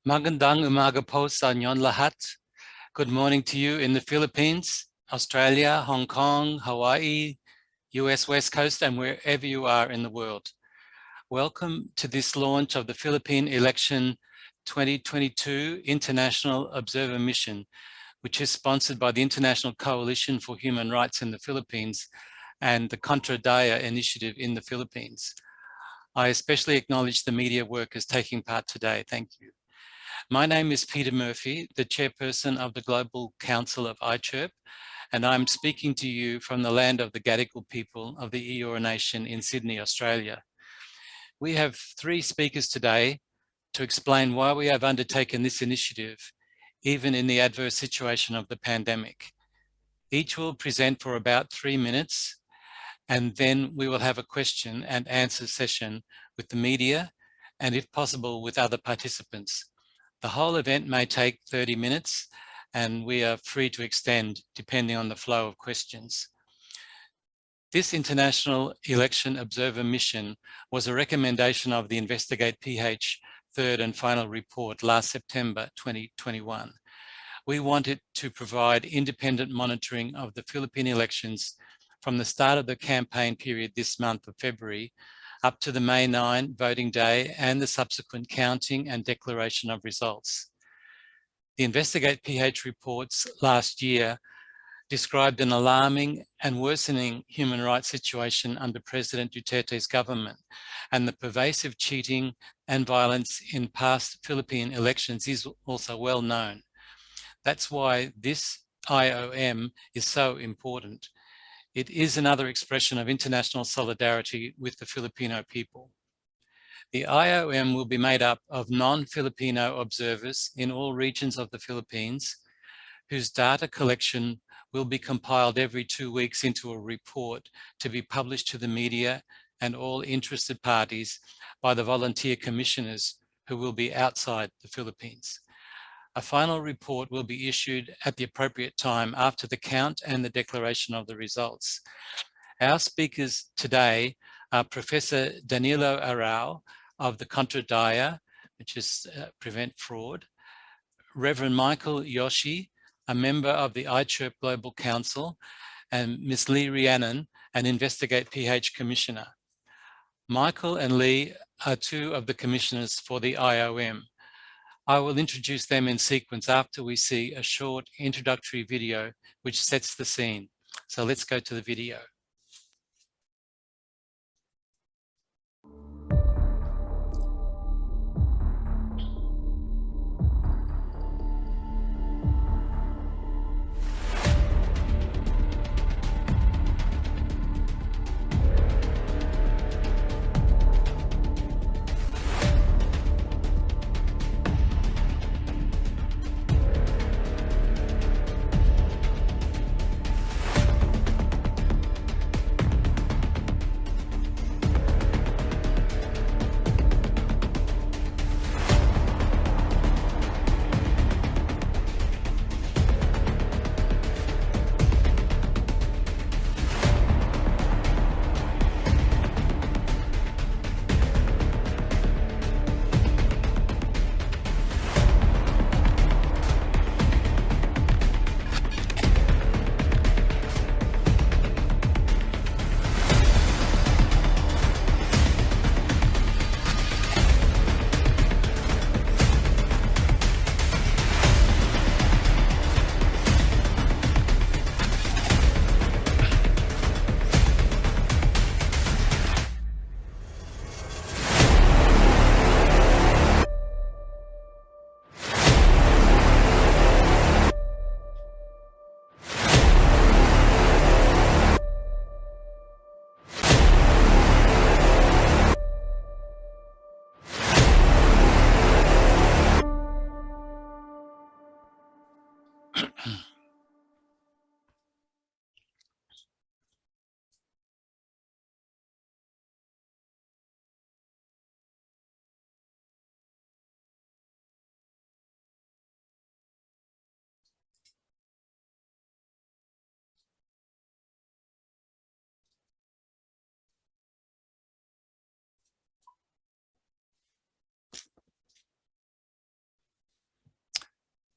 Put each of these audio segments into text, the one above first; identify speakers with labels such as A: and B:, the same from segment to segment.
A: Magandang umaga po sa inyong lahat. Good morning to you in the Philippines, Australia, Hong Kong, Hawaii, US West Coast, and wherever you are in the world. Welcome to this launch of the Philippine Election 2022 International Observer Mission, which is sponsored by the International Coalition for Human Rights in the Philippines and the Kontra Daya initiative in the Philippines. I especially acknowledge the media workers taking part today. Thank you. My name is Peter Murphy, the Chairperson of the Global Council of ICHRP, and I'm speaking to you from the land of the Gadigal people of the Eora Nation in Sydney, Australia. We have 3 speakers today to explain why we have undertaken this initiative, even in the adverse situation of the pandemic. Each will present for about 3 minutes, and then we will have a question and answer session with the media and, if possible, with other participants. The whole event may take 30 minutes, and we are free to extend depending on the flow of questions. This International Election Observer Mission was a recommendation of the Investigate PH third and final report last September 2021. We wanted to provide independent monitoring of the Philippine elections from the start of the campaign period this month of February up to the May 9 voting day and the subsequent counting and declaration of results. The Investigate PH reports last year described an alarming and worsening human rights situation under President Duterte's government, and the pervasive cheating and violence in past Philippine elections is also well known. That's why this IOM is so important. It is another expression of international solidarity with the Filipino people. The IOM will be made up of non-Filipino observers in all regions of the Philippines, whose data collection will be compiled every 2 weeks into a report to be published to the media and all interested parties by the volunteer commissioners who will be outside the Philippines. A final report will be issued at the appropriate time after the count and the declaration of the results. Our speakers today are Professor Danilo Arao of the Kontra Daya, which is Prevent Fraud, Reverend Michael Yoshii, a member of the ICHRP Global Council, and Ms. Rhiannon, an Investigate PH Commissioner. Michael and Lee are 2 of the commissioners for the IOM. I will introduce them in sequence after we see a short introductory video which sets the scene. So let's go to the video.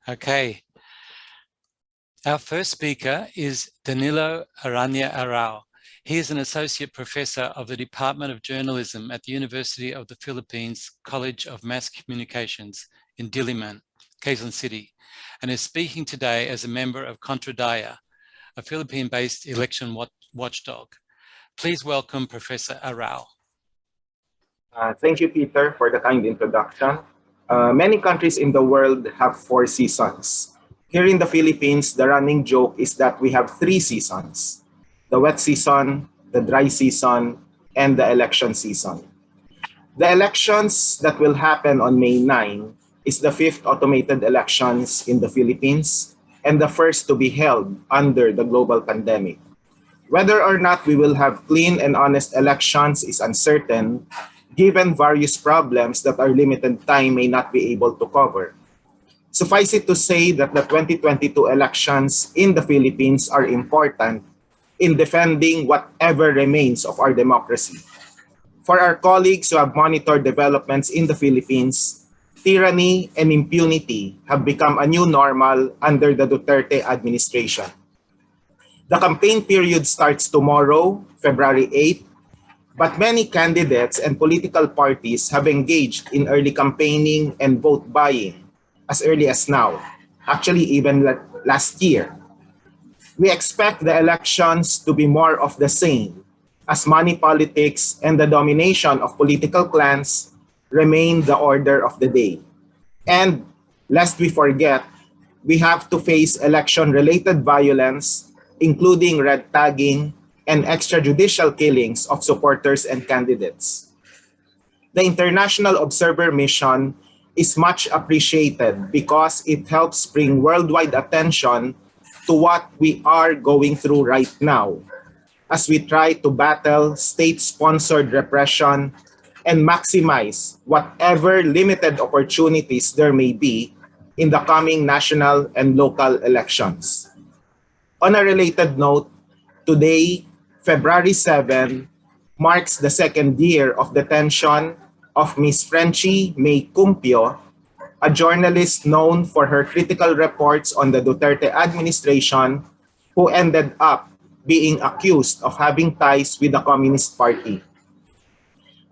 A: Okay. Our first speaker is Danilo Arao. He is an associate professor of the Department of Journalism at the University of the Philippines College of Mass Communications in Diliman, Quezon City, and is speaking today as a member of Kontra Daya, a Philippine-based election watchdog. Please welcome Professor Arao.
B: Thank you, Peter, for the kind introduction. Many countries in the world have 4 seasons. Here in the Philippines, the running joke is that we have 3 seasons: the wet season, the dry season, and the election season. The elections that will happen on May 9 is the 5th automated elections in the Philippines and the first to be held under the global pandemic. Whether or not we will have clean and honest elections is uncertain, given various problems that our limited time may not be able to cover. Suffice it to say that the 2022 elections in the Philippines are important in defending whatever remains of our democracy. For our colleagues who have monitored developments in the Philippines, tyranny and impunity have become a new normal under the Duterte administration. The campaign period starts tomorrow, February 8th, but many candidates and political parties have engaged in early campaigning and vote buying as early as now, actually even last year. We expect the elections to be more of the same, as money politics and the domination of political clans remain the order of the day. And lest we forget, we have to face election-related violence, including red tagging and extrajudicial killings of supporters and candidates. The International Observer Mission is much appreciated because it helps bring worldwide attention to what we are going through right now as we try to battle state-sponsored repression and maximize whatever limited opportunities there may be in the coming national and local elections. On a related note, today, February 7, marks the second year of detention of Miss Frenchie May Cumpio, a journalist known for her critical reports on the Duterte administration, who ended up being accused of having ties with the Communist Party.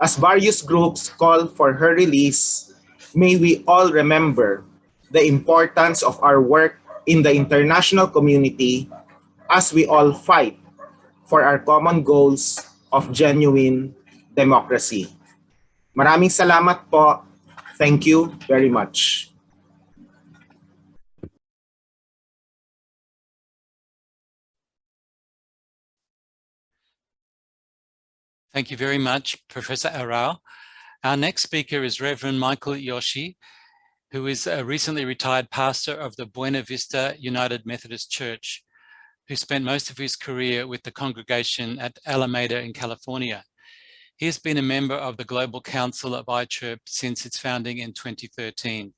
B: As various groups call for her release, may we all remember the importance of our work in the international community as we all fight for our common goals of genuine democracy. Maraming salamat po. Thank you very much.
A: Thank you very much, Professor Arao. Our next speaker is Reverend Michael Yoshii, who is a recently retired pastor of the Buena Vista United Methodist Church, who spent most of his career with the congregation at Alameda in California. He has been a member of the Global Council of ICHRP since its founding in 2013.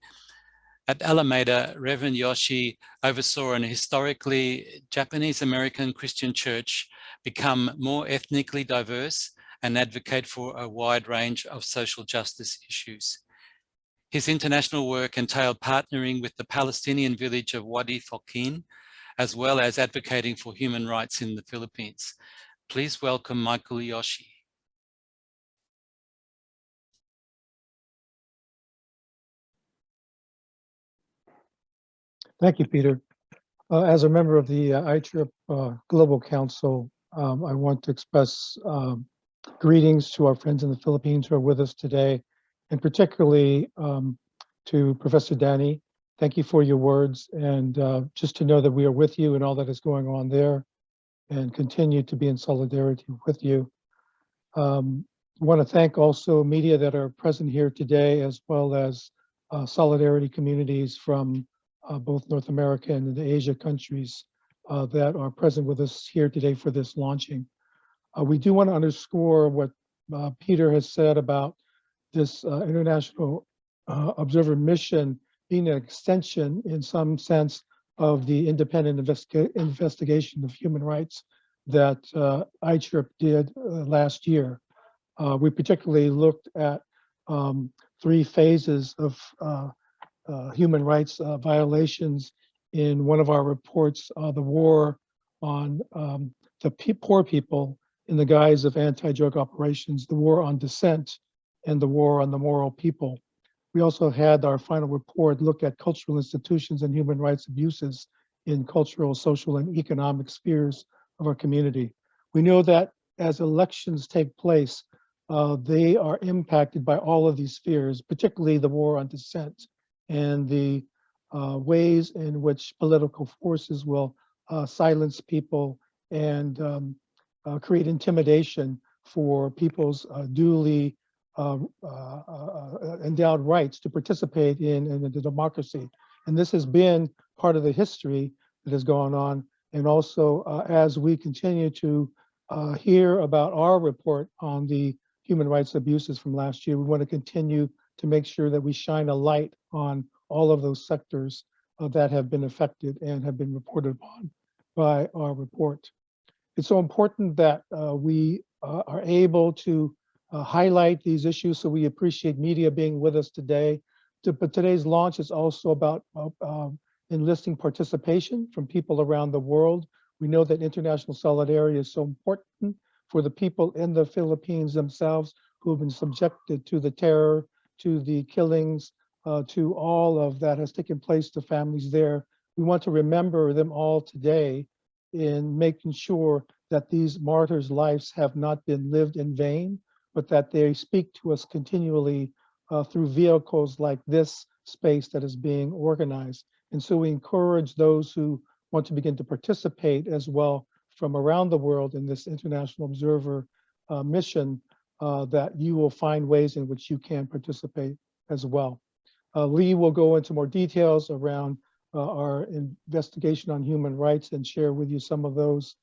A: At Alameda, Reverend Yoshii oversaw an historically Japanese-American Christian church become more ethnically diverse and advocate for a wide range of social justice issues. His international work entailed partnering with the Palestinian village of Wadi Fokin, as well as advocating for human rights in the Philippines. Please welcome Michael Yoshii.
C: Thank you, Peter. As a member of the ICHRP Global Council, I want to express greetings to our friends in the Philippines who are with us today, and particularly to Professor Danny. Thank you for your words, and just to know that we are with you in all that is going on there and continue to be in solidarity with you. I want to thank also media that are present here today, as well as solidarity communities from both North America and the Asia countries that are present with us here today for this launching. We do want to underscore what Peter has said about this international observer mission being an extension in some sense of the independent investigation of human rights that ICHRP did last year. We particularly looked at 3 phases of human rights violations in one of our reports, the war on the poor people in the guise of anti-drug operations, the war on dissent, and the war on the moral people. We also had our final report look at cultural institutions and human rights abuses in cultural, social, and economic spheres of our community. We know that as elections take place, they are impacted by all of these spheres, particularly the war on dissent and the ways in which political forces will silence people and create intimidation for people's duly endowed rights to participate in the democracy. And this has been part of the history that has gone on. And also, as we continue to hear about our report on the human rights abuses from last year, we want to continue to make sure that we shine a light on all of those sectors that have been affected and have been reported upon by our report. It's so important that we are able to highlight these issues, so we appreciate media being with us today. But today's launch is also about enlisting participation from people around the world. We know that international solidarity is so important for the people in the Philippines themselves who have been subjected to the terror, to the killings, to all of that has taken place to families there. We want to remember them all today in making sure that these martyrs' lives have not been lived in vain, but that they speak to us continually through vehicles like this space that is being organized. And so we encourage those who want to begin to participate as well from around the world in this international observer mission, that you will find ways in which you can participate as well. Lee will go into more details around our investigation on human rights and share with you some of those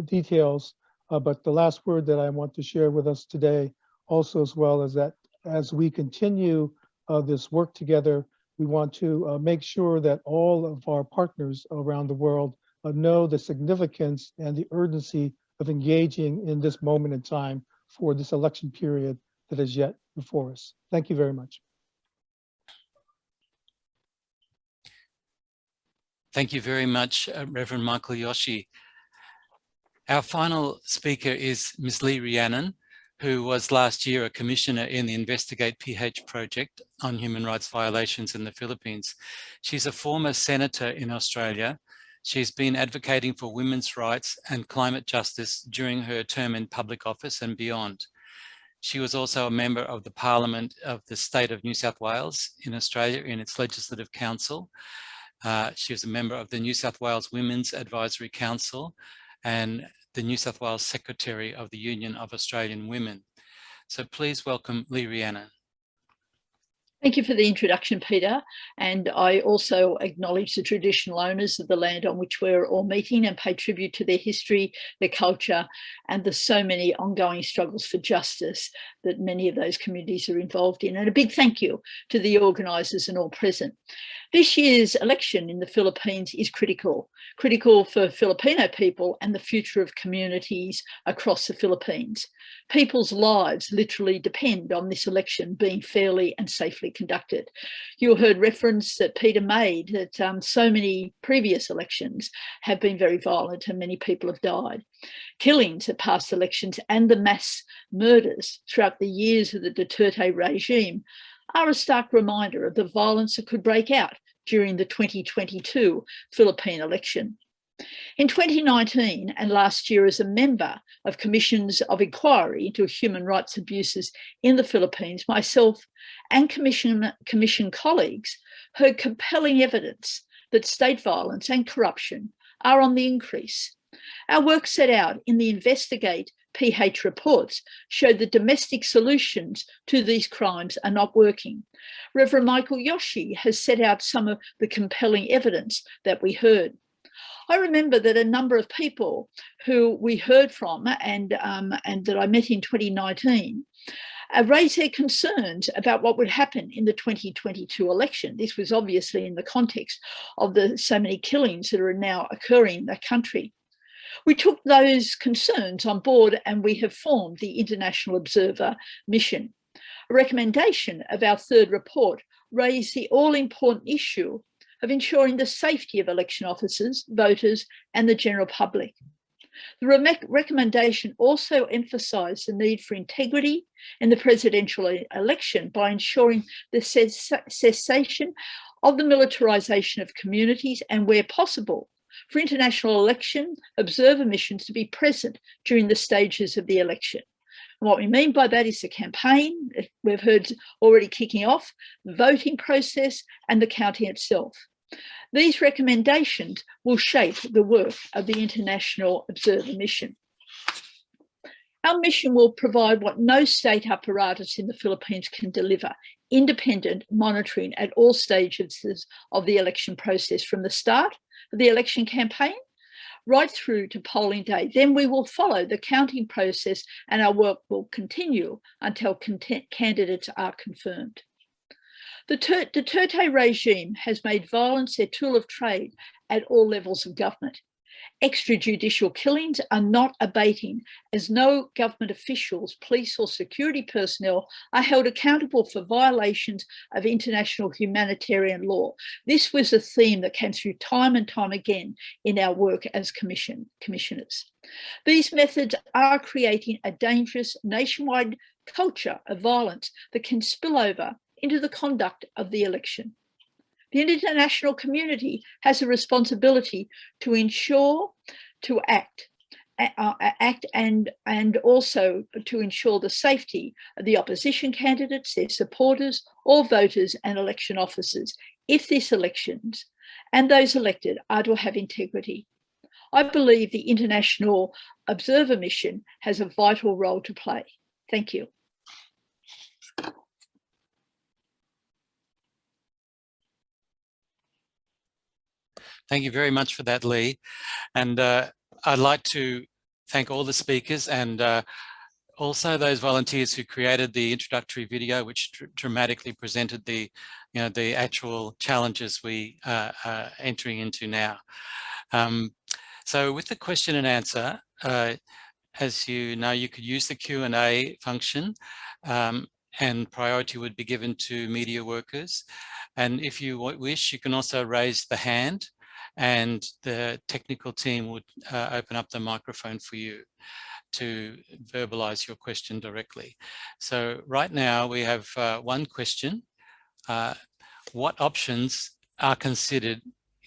C: details. But the last word that I want to share with us today also as well is that as we continue this work together, we want to make sure that all of our partners around the world know the significance and the urgency of engaging in this moment in time for this election period that is yet before us. Thank you very much.
A: Thank you very much, Reverend Michael Yoshii. Our final speaker is Ms. Rhiannon, who was last year a commissioner in the Investigate PH project on human rights violations in the Philippines. She's a former senator in Australia. She's been advocating for women's rights and climate justice during her term in public office and beyond. She was also a member of the Parliament of the State of New South Wales in Australia in its Legislative Council. She was a member of the New South Wales Women's Advisory Council and the New South Wales Secretary of the Union of Australian Women. So please welcome Rhiannon.
D: Thank you for the introduction, Peter. And I also acknowledge the traditional owners of the land on which we're all meeting and pay tribute to their history, their culture, and the so many ongoing struggles for justice that many of those communities are involved in. And a big thank you to the organisers and all present. This year's election in the Philippines is critical for Filipino people and the future of communities across the Philippines. People's lives literally depend on this election being fairly and safely conducted. You heard reference that Peter made that so many previous elections have been very violent and many people have died. Killings at past elections and the mass murders throughout the years of the Duterte regime are a stark reminder of the violence that could break out during the 2022 Philippine election. In 2019 and last year, as a member of commissions of inquiry into human rights abuses in the Philippines, myself and commission colleagues heard compelling evidence that state violence and corruption are on the increase. Our work set out in the Investigate PH reports showed that domestic solutions to these crimes are not working. Reverend Michael Yoshii has set out some of the compelling evidence that we heard. I remember that a number of people who we heard from and that I met in 2019 raised their concerns about what would happen in the 2022 election. This was obviously in the context of the so many killings that are now occurring in the country. We took those concerns on board and we have formed the International Observer Mission. A recommendation of our third report raise the all-important issue of ensuring the safety of election officers, voters, and the general public. The recommendation also emphasised the need for integrity in the presidential election by ensuring the cessation of the militarisation of communities and, where possible, for international election observer missions to be present during the stages of the election. And what we mean by that is the campaign, we've heard already kicking off, the voting process and the counting itself. These recommendations will shape the work of the International Observer Mission. Our mission will provide what no state apparatus in the Philippines can deliver: independent monitoring at all stages of the election process, from the start of the election campaign right through to polling day. Then we will follow the counting process, and our work will continue until candidates are confirmed. The Duterte regime has made violence their tool of trade at all levels of government. Extrajudicial killings are not abating, as no government officials, police or security personnel are held accountable for violations of international humanitarian law. This was a theme that came through time and time again in our work as commissioners. These methods are creating a dangerous nationwide culture of violence that can spill over into the conduct of the election. The international community has a responsibility to ensure, to act and also to ensure the safety of the opposition candidates, their supporters, all voters and election officers, if these elections and those elected are to have integrity. I believe the International Observer Mission has a vital role to play. Thank you.
A: Thank you very much for that, Lee. And I'd like to thank all the speakers and also those volunteers who created the introductory video, which dramatically presented the, the actual challenges we are entering into now. So with the question and answer, as you know, you could use the Q&A function, and priority would be given to media workers. And if you wish, you can also raise the hand, and the technical team would open up the microphone for you to verbalize your question directly. So right now we have one question. What options are considered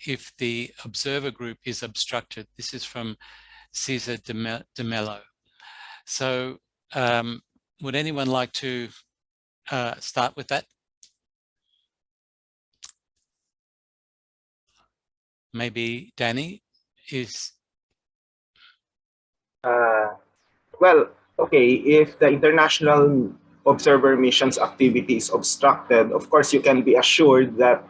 A: if the observer group is obstructed? This is from Cesar de Mello. So would anyone like to start with that? Maybe Danny is.
B: Well, okay, if the international observer mission's activity is obstructed, of course you can be assured that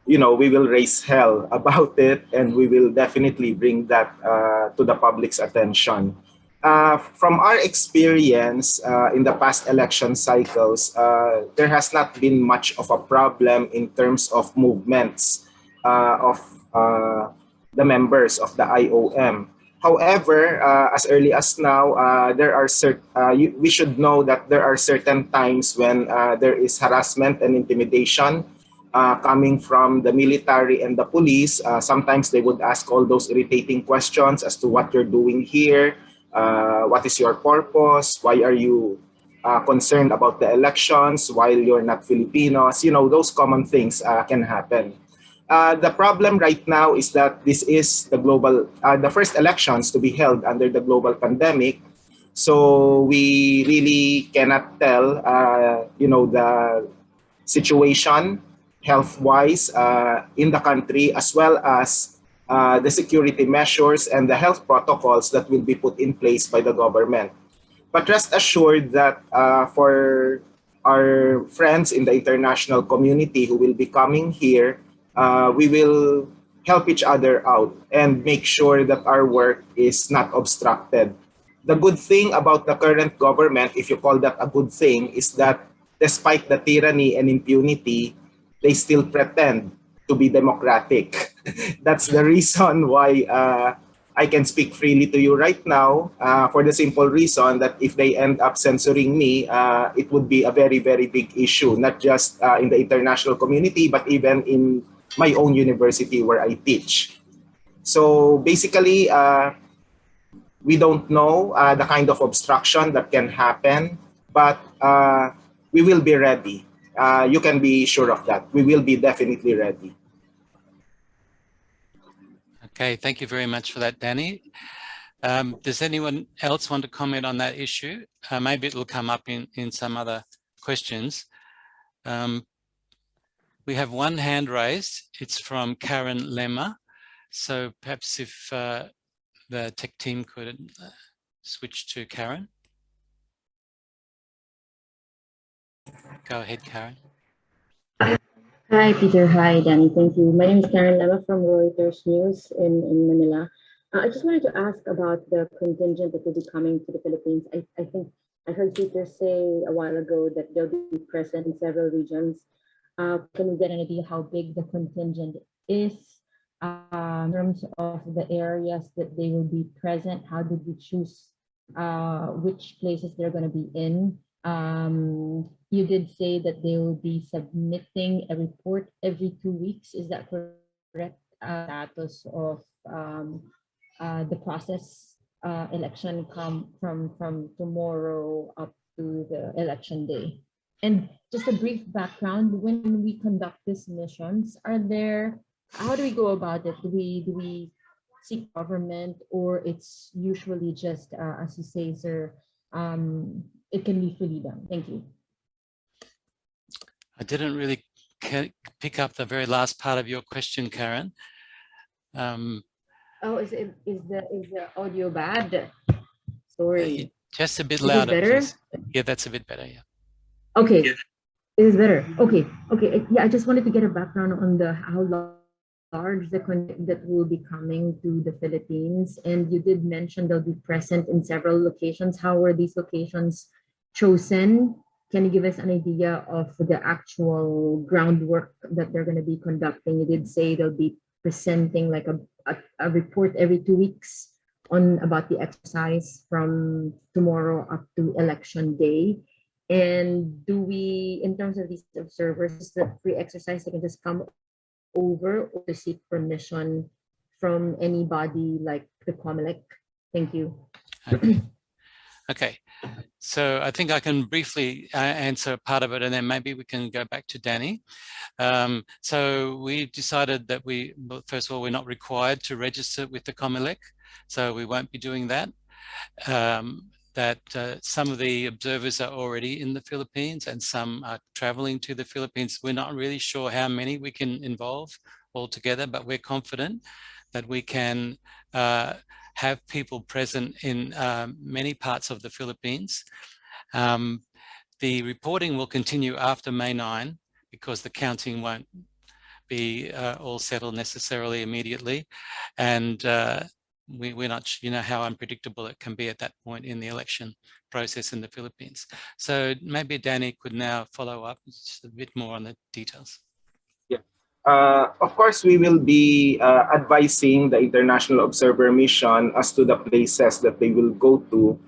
B: we will raise hell about it, and we will definitely bring that to the public's attention. From our experience in the past election cycles, there has not been much of a problem in terms of movements of the members of the IOM. However, as early as now, there are we should know that there are certain times when there is harassment and intimidation coming from the military and the police. Sometimes they would ask all those irritating questions as to what you're doing here, what is your purpose, why are you concerned about the elections while you're not Filipinos. Those common things can happen. The problem right now is that this is the first elections to be held under the global pandemic. So we really cannot tell, the situation health-wise in the country, as well as the security measures and the health protocols that will be put in place by the government. But rest assured that for our friends in the international community who will be coming here, we will help each other out and make sure that our work is not obstructed. The good thing about the current government, if you call that a good thing, is that despite the tyranny and impunity, they still pretend to be democratic. That's the reason why I can speak freely to you right now for the simple reason that if they end up censoring me, it would be a very, very big issue, not just in the international community, but even in my own university where I teach. So basically, we don't know the kind of obstruction that can happen, but we will be ready. You can be sure of that. We will be definitely ready.
A: Okay, thank you very much for that, Danny. Does anyone else want to comment on that issue? Maybe it will come up in some other questions. We have one hand raised. It's from Karen Lemma. So perhaps if the tech team could switch to Karen. Go ahead, Karen.
E: Hi, Peter. Hi, Danny. Thank you. My name is Karen Lema from Reuters News in Manila. I just wanted to ask about the contingent that will be coming to the Philippines. I think I heard Peter say a while ago that they'll be present in several regions. Can we get an idea how big the contingent is in terms of the areas that they will be present? How did we choose which places they're going to be in? You did say that they will be submitting a report every 2 weeks. Is that correct? Status of the process election come from tomorrow up to the election day. And just a brief background, when we conduct these missions, how do we go about it? Do we seek government, or it's usually just, as you say, sir, it can be freely done? Thank you.
A: I didn't really pick up the very last part of your question, Karen.
E: Oh, is the audio bad? Sorry.
A: Just a bit louder, please. Yeah, that's a bit better. Yeah.
E: Okay, it is better. Okay. Yeah, I just wanted to get a background on how large the contingent that will be coming to the Philippines, and you did mention they'll be present in several locations. How were these locations chosen? Can you give us an idea of the actual groundwork that they're going to be conducting? You did say they'll be presenting like a report every 2 weeks about the exercise from tomorrow up to election day. And do we, in terms of these observers, is the free exercise, they can just come over or to seek permission from anybody like the COMELEC? Thank you.
A: Okay. So I think I can briefly answer part of it, and then maybe we can go back to Danny. So we decided that first of all, we're not required to register with the COMELEC, so we won't be doing that. Some of the observers are already in the Philippines and some are traveling to the Philippines. We're not really sure how many we can involve altogether, but we're confident that we can have people present in many parts of the Philippines. The reporting will continue after May 9 because the counting won't be all settled necessarily immediately. And we're not, how unpredictable it can be at that point in the election process in the Philippines. So maybe Danny could now follow up just a bit more on the details.
B: Yeah. Of course, we will be advising the international observer mission as to the places that they will go to.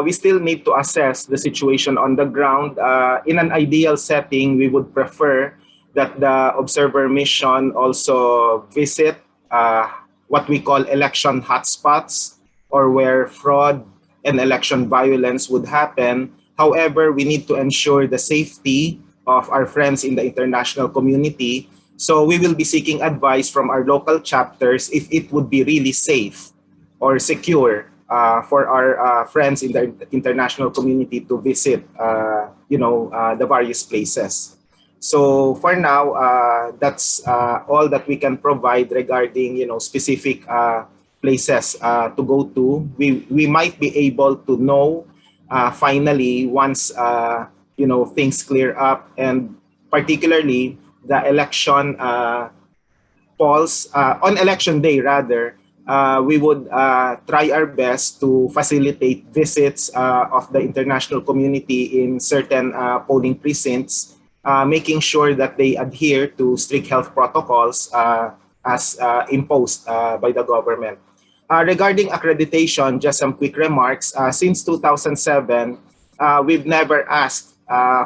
B: We still need to assess the situation on the ground. In an ideal setting, we would prefer that the observer mission also visit what we call election hotspots, or where fraud and election violence would happen. However, we need to ensure the safety of our friends in the international community. So we will be seeking advice from our local chapters if it would be really safe or secure for our friends in the international community to visit, the various places. So for now, that's all that we can provide regarding, specific places to go to. We might be able to know finally once, things clear up, and particularly the election polls on election day rather. We would try our best to facilitate visits of the international community in certain polling precincts, making sure that they adhere to strict health protocols as imposed by the government. Regarding accreditation, just some quick remarks. Since 2007, we've never asked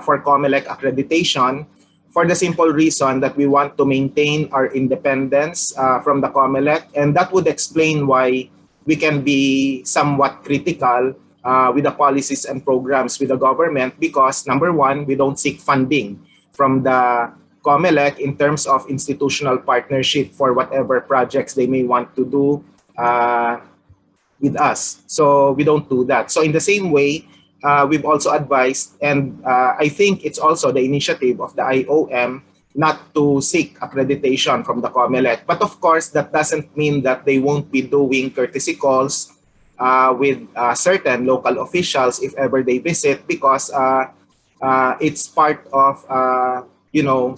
B: for COMELEC accreditation for the simple reason that we want to maintain our independence from the COMELEC, and that would explain why we can be somewhat critical with the policies and programs with the government, because number one, we don't seek funding from the COMELEC in terms of institutional partnership for whatever projects they may want to do with us. So we don't do that. So in the same way, we've also advised, and I think it's also the initiative of the IOM not to seek accreditation from the COMELEC. But of course, that doesn't mean that they won't be doing courtesy calls with certain local officials if ever they visit, because it's part of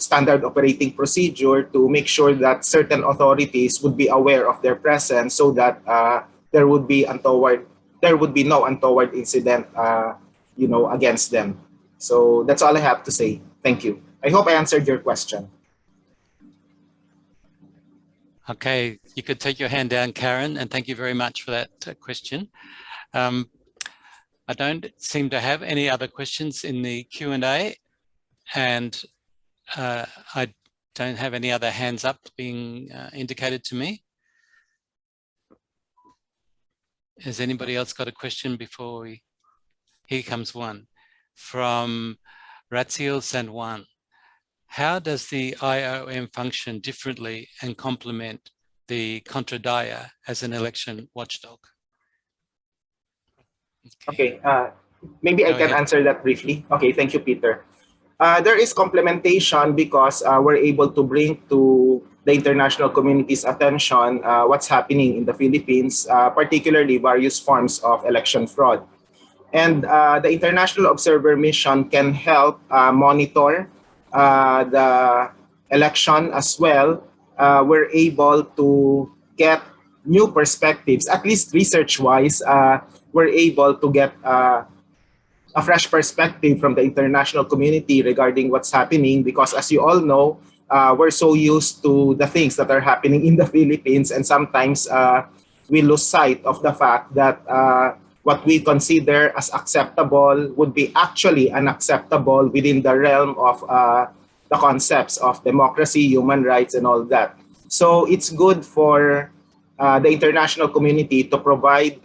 B: standard operating procedure to make sure that certain authorities would be aware of their presence, so that there would be no untoward incident against them. So that's all I have to say. Thank you. I hope I answered your question.
A: Okay, you could take your hand down, Karen, and thank you very much for that question. I don't seem to have any other questions in the Q&A, and I don't have any other hands up being indicated to me. Has anybody else got a question before we... Here comes one from Ratsiel Sanwan. How does the IOM function differently and complement the Kontra Daya as an election watchdog?
B: Okay, maybe I can answer that briefly. Okay, thank you, Peter. There is complementation because we're able to bring to the international community's attention what's happening in the Philippines, particularly various forms of election fraud. And the International Observer Mission can help monitor the election as well. We're able to get new perspectives, at least research-wise. We're able to get a fresh perspective from the international community regarding what's happening, because as you all know, we're so used to the things that are happening in the Philippines, and sometimes we lose sight of the fact that what we consider as acceptable would be actually unacceptable within the realm of the concepts of democracy, human rights, and all that. So it's good for the international community to provide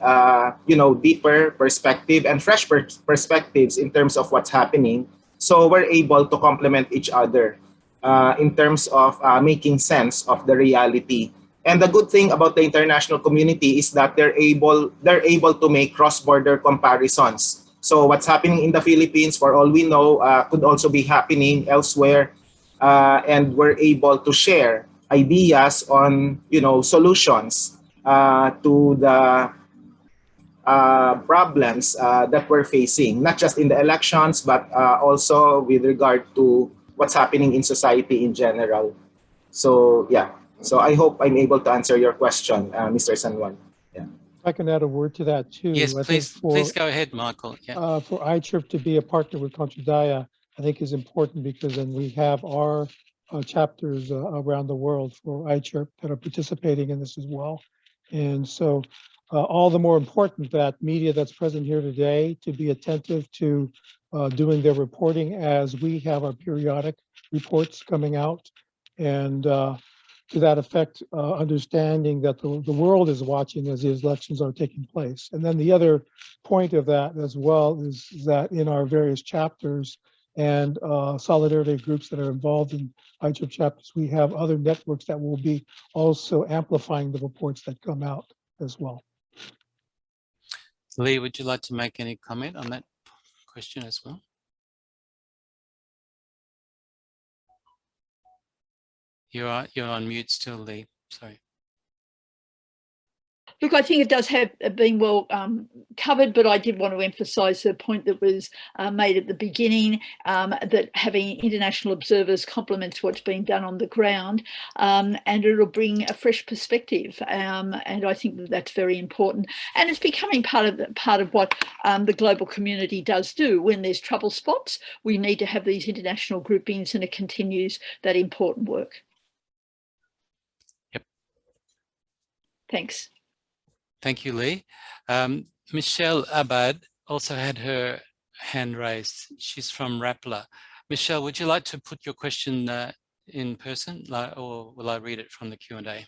B: deeper perspective and fresh perspectives in terms of what's happening. So we're able to complement each other in terms of making sense of the reality. And the good thing about the international community is that they're able to make cross-border comparisons. So what's happening in the Philippines, for all we know, could also be happening elsewhere, and we're able to share ideas on solutions to the problems that we're facing, not just in the elections, but also with regard to what's happening in society in general. So yeah. So I hope I'm able to answer your question, Mr. Sanwan. Yeah.
C: I can add a word to that too.
A: Yes, please go ahead, Michael. Yeah.
C: For ICHRP to be a partner with Kontra Daya, I think is important, because then we have our chapters around the world for ICHRP that are participating in this as well. And so all the more important that media that's present here today to be attentive to doing their reporting as we have our periodic reports coming out, and to that effect, understanding that the world is watching as the elections are taking place. And then the other point of that as well is that in our various chapters and solidarity groups that are involved in ICHRP chapters, we have other networks that will be also amplifying the reports that come out as well.
A: Lee, would you like to make any comment on that question as well? You're on mute still, Lee. Sorry.
D: Look, I think it does have been well covered, but I did want to emphasise the point that was made at the beginning, that having international observers complements what's being done on the ground, and it'll bring a fresh perspective, and I think that that's very important. And it's becoming part of what the global community does do. When there's trouble spots, we need to have these international groupings, and it continues that important work.
A: Yep.
D: Thanks.
A: Thank you, Lee. Michelle Abad also had her hand raised. She's from Rappler. Michelle, would you like to put your question in person, or will I read it from the Q&A?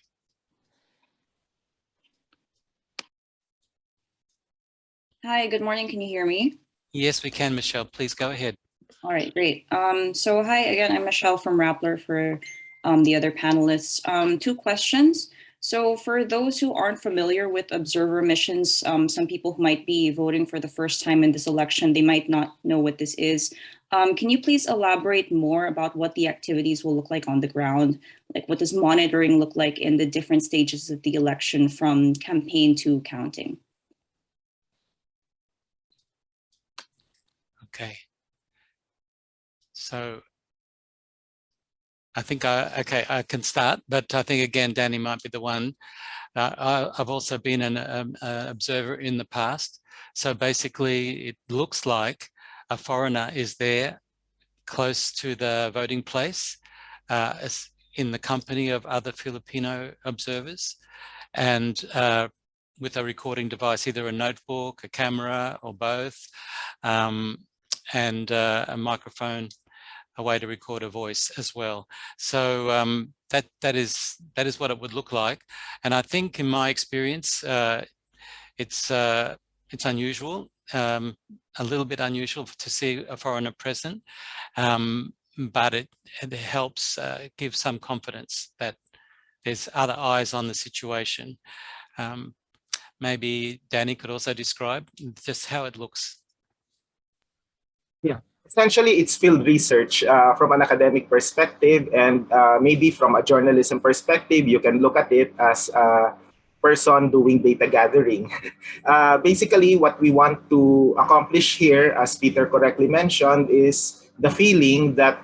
F: Hi, good morning. Can you hear me?
A: Yes, we can, Michelle. Please go ahead.
F: All right, great. So hi again, I'm Michelle from Rappler for the other panelists. 2 questions. So for those who aren't familiar with observer missions, some people who might be voting for the first time in this election, they might not know what this is. Can you please elaborate more about what the activities will look like on the ground? Like, what does monitoring look like in the different stages of the election, from campaign to counting?
A: Okay. So I think I can start, but I think again, Danny might be the one. I've also been an observer in the past. So basically it looks like a foreigner is there close to the voting place in the company of other Filipino observers, and with a recording device, either a notebook, a camera, or both, and a microphone, a way to record a voice as well. So that is what it would look like. And I think in my experience, it's unusual, a little bit unusual to see a foreigner present, but it helps give some confidence that there's other eyes on the situation. Maybe Danny could also describe just how it looks.
B: Yeah, essentially it's field research from an academic perspective, and maybe from a journalism perspective, you can look at it as a person doing data gathering. Basically, what we want to accomplish here, as Peter correctly mentioned, is the feeling that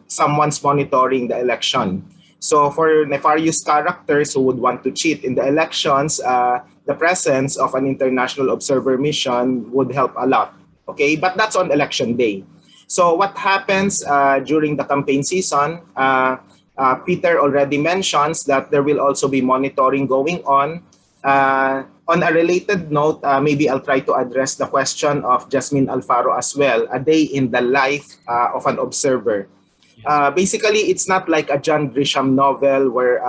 B: someone's monitoring the election. So for nefarious characters who would want to cheat in the elections, the presence of an international observer mission would help a lot. Okay, but that's on election day. So what happens during the campaign season? Peter already mentions that there will also be monitoring going on. On a related note, maybe I'll try to address the question of Jasmine Alfaro as well, a day in the life of an observer. Basically, it's not like a John Grisham novel where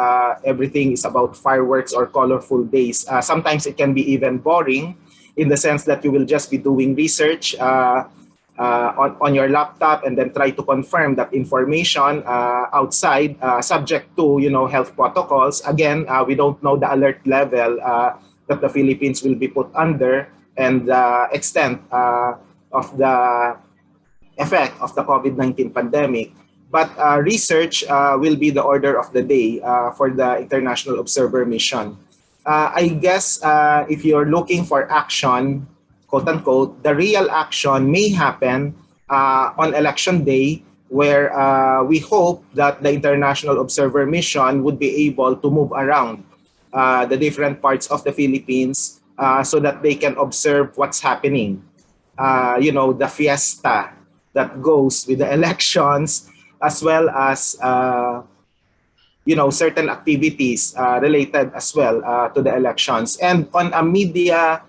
B: everything is about fireworks or colorful days. Sometimes it can be even boring, in the sense that you will just be doing research on your laptop and then try to confirm that information outside, subject to health protocols. Again, we don't know the alert level that the Philippines will be put under, and the extent of the effect of the COVID-19 pandemic. But research will be the order of the day for the International Observer Mission. I guess if you're looking for action, quote unquote, the real action may happen on election day, where we hope that the International Observer Mission would be able to move around the different parts of the Philippines so that they can observe what's happening. The fiesta that goes with the elections, as well as certain activities related as well to the elections. And on a media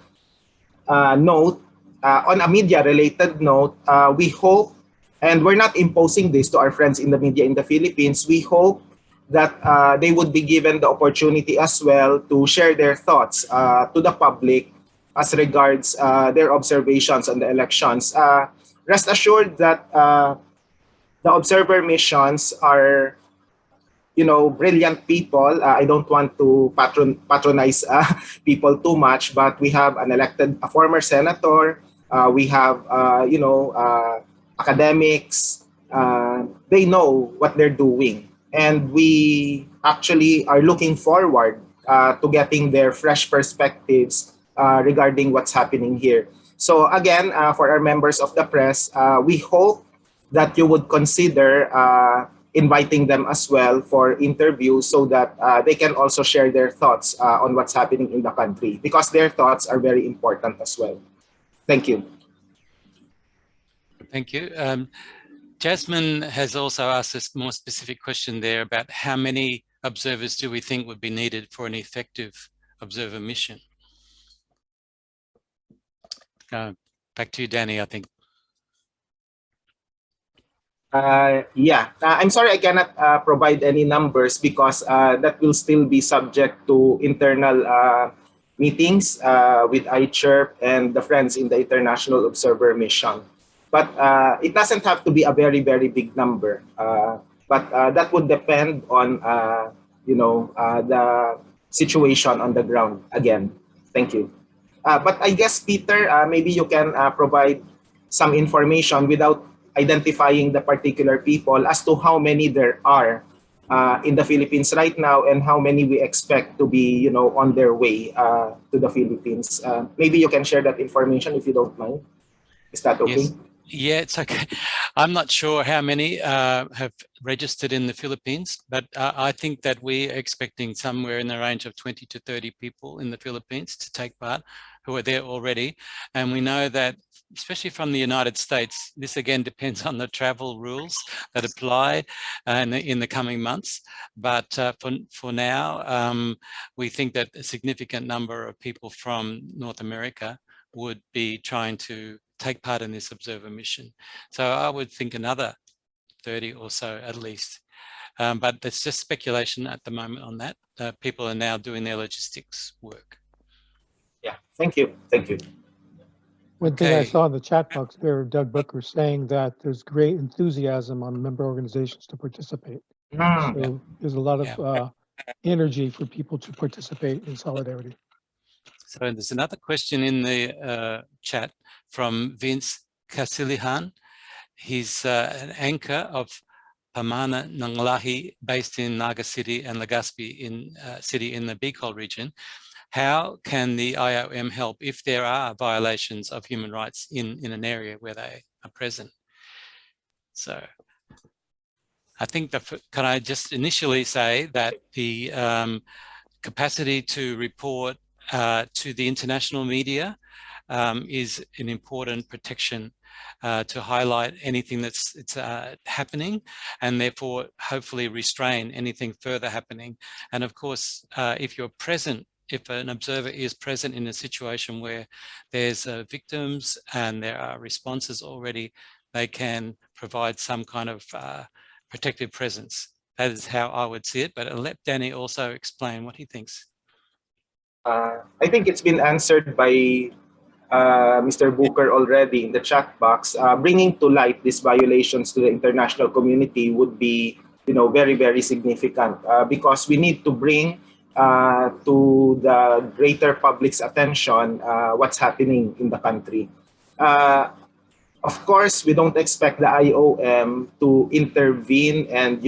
B: note, on a media-related note, we hope, and we're not imposing this to our friends in the media in the Philippines, we hope that they would be given the opportunity as well to share their thoughts to the public as regards their observations on the elections. Rest assured that the observer missions are brilliant people. I don't want to patronize people too much, but we have a former senator. We have, academics. They know what they're doing. And we actually are looking forward to getting their fresh perspectives regarding what's happening here. So again, for our members of the press, we hope that you would consider inviting them as well for interviews, so that they can also share their thoughts on what's happening in the country, because their thoughts are very important as well. Thank you.
A: Thank you. Jasmine has also asked us a more specific question there about how many observers do we think would be needed for an effective observer mission. Back to you, Danny, I think.
B: I'm sorry I cannot provide any numbers because that will still be subject to internal meetings with ICHRP and the friends in the International Observer Mission. But it doesn't have to be a very, very big number. But that would depend on, the situation on the ground again. Thank you. But I guess, Peter, maybe you can provide some information without identifying the particular people as to how many there are in the Philippines right now and how many we expect to be, on their way to the Philippines. Maybe you can share that information if you don't mind. Is that okay?
A: Yes. Yeah, it's okay. I'm not sure how many have registered in the Philippines, but I think that we're expecting somewhere in the range of 20 to 30 people in the Philippines to take part who are there already. And we know that, especially from the United States, this again depends on the travel rules that apply in the coming months. But for now, we think that a significant number of people from North America would be trying to take part in this observer mission. So I would think another 30 or so at least. But it's just speculation at the moment on that. People are now doing their logistics work.
B: Yeah, thank you. Thank you.
C: One thing I saw in the chat box there, Doug Booker, saying that there's great enthusiasm on member organizations to participate. So there's a lot of energy for people to participate in solidarity.
A: So there's another question in the chat from Vince Casilihan. He's an anchor of Pamana ng Lahi based in Naga City and Legazpi city in the Bicol region. How can the IOM help if there are violations of human rights in an area where they are present? So I think can I just initially say that the capacity to report to the international media is an important protection to highlight anything that's happening and therefore hopefully restrain anything further happening. And of course, if you're present, if an observer is present in a situation where there's victims and there are responses already, they can provide some kind of protective presence. That is how I would see it, but I'll let Danny also explain what he thinks.
B: I think it's been answered by Mr. Booker already in the chat box. Bringing to light these violations to the international community would be, very, very significant because we need to bring to the greater public's attention what's happening in the country. Of course, we don't expect the IOM to intervene and,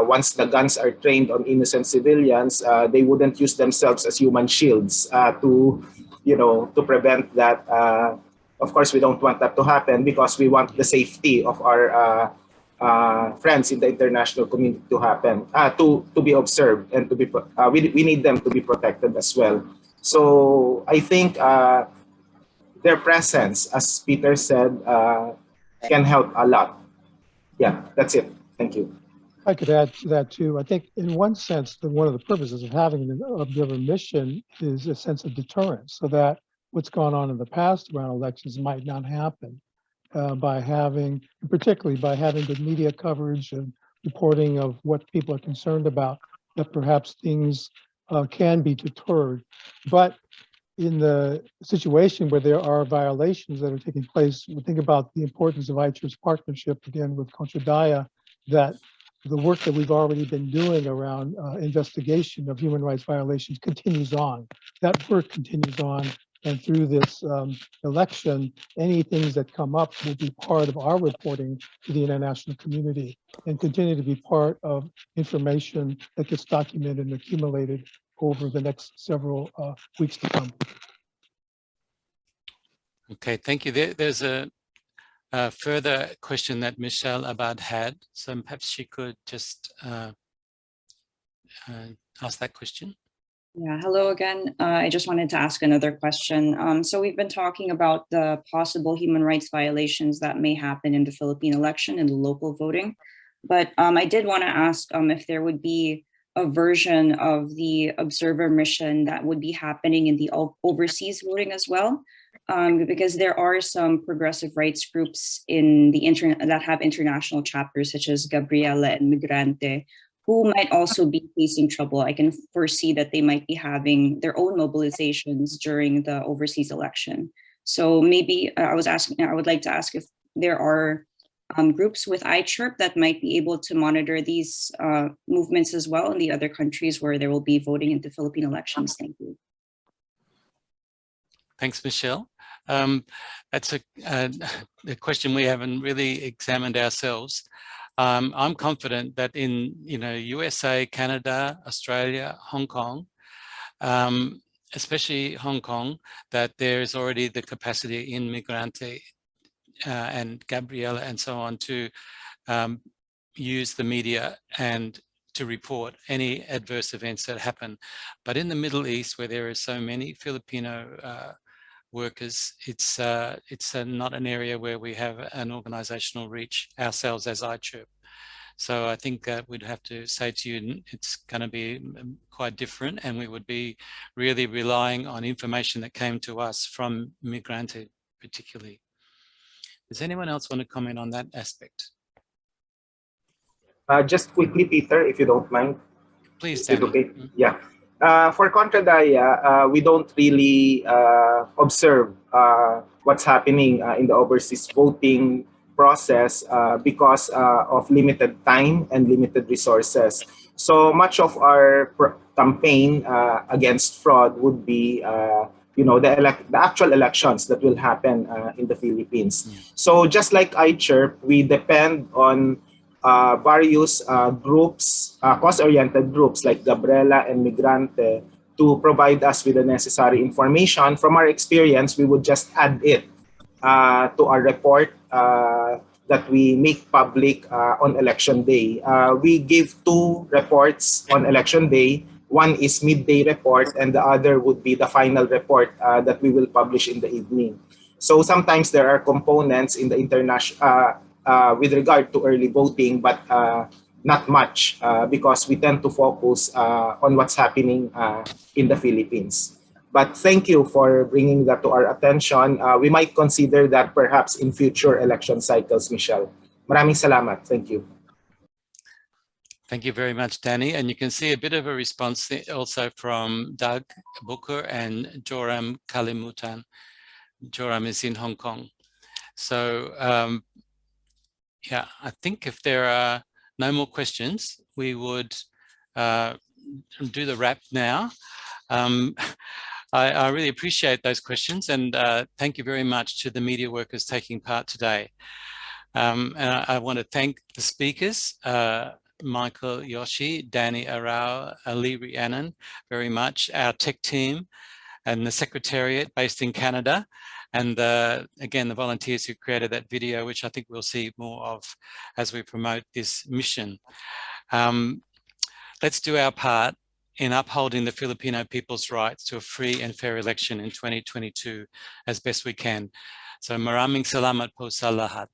B: once the guns are trained on innocent civilians, they wouldn't use themselves as human shields to prevent that. Of course, we don't want that to happen because we want the safety of our friends in the international community to happen, to be observed and to be, we need them to be protected as well. So I think their presence, as Peter said, can help a lot. Yeah, that's it. Thank you.
C: I could add to that too. I think in one sense, one of the purposes of having an observer mission is a sense of deterrence so that what's gone on in the past around elections might not happen by having, particularly by having good media coverage and reporting of what people are concerned about, that perhaps things can be deterred. But in the situation where there are violations that are taking place, we think about the importance of ICHRP's partnership again with Kontra Daya, that the work that we've already been doing around investigation of human rights violations continues on. That work continues on, and through this election, any things that come up will be part of our reporting to the international community and continue to be part of information that gets documented and accumulated over the next several weeks to come.
A: Okay, thank you. There's a further question that Michelle Abad had, so perhaps she could just ask that question.
F: Yeah, hello again. I just wanted to ask another question. So we've been talking about the possible human rights violations that may happen in the Philippine election and the local voting, but I did want to ask if there would be a version of the observer mission that would be happening in the overseas voting as well, because there are some progressive rights groups in the internet that have international chapters, such as Gabriela and Migrante, who might also be facing trouble. I can foresee that they might be having their own mobilizations during the overseas election. So maybe I would like to ask if there are groups with ICHRP that might be able to monitor these movements as well in the other countries where there will be voting in the Philippine elections. Thank you.
A: Thanks, Michelle. That's a question we haven't really examined ourselves. I'm confident that in USA, Canada, Australia, Hong Kong, especially Hong Kong, that there is already the capacity in Migrante and Gabriela and so on to use the media and to report any adverse events that happen. But in the Middle East, where there are so many Filipino workers, it's not an area where we have an organizational reach ourselves as ICHRP. So I think we'd have to say to you, it's going to be quite different, and we would be really relying on information that came to us from Migrante particularly. Does anyone else want to comment on that aspect?
B: Just quickly, Peter, if you don't mind.
A: Please,
B: Is it
A: Danny.
B: okay? Yeah. For Kontra Daya, we don't really observe what's happening in the overseas voting process because of limited time and limited resources. So much of our campaign against fraud would be the actual elections that will happen in the Philippines.
A: Yeah.
B: So just like ICHRP, we depend on various groups, cost-oriented groups like Gabriela and Migrante to provide us with the necessary information. From our experience, we would just add it to our report that we make public on election day. We give 2 reports on election day. One is midday report, and the other would be the final report that we will publish in the evening. So sometimes there are components in the international with regard to early voting, but not much because we tend to focus on what's happening in the Philippines. But thank you for bringing that to our attention. We might consider that perhaps in future election cycles, Michelle. Maraming salamat. Thank you.
A: Thank you very much, Danny. And you can see a bit of a response also from Doug Booker and Joram Kalimutan. Joram is in Hong Kong. So yeah, I think if there are no more questions, we would do the wrap now. I really appreciate those questions, and thank you very much to the media workers taking part today. And I want to thank the speakers, Michael Yoshii, Danny Arao, Ali Rhiannon, very much, our tech team, and the Secretariat based in Canada, and again, the volunteers who created that video, which I think we'll see more of as we promote this mission. Let's do our part in upholding the Filipino people's rights to a free and fair election in 2022 as best we can. So maraming salamat po sa lahat.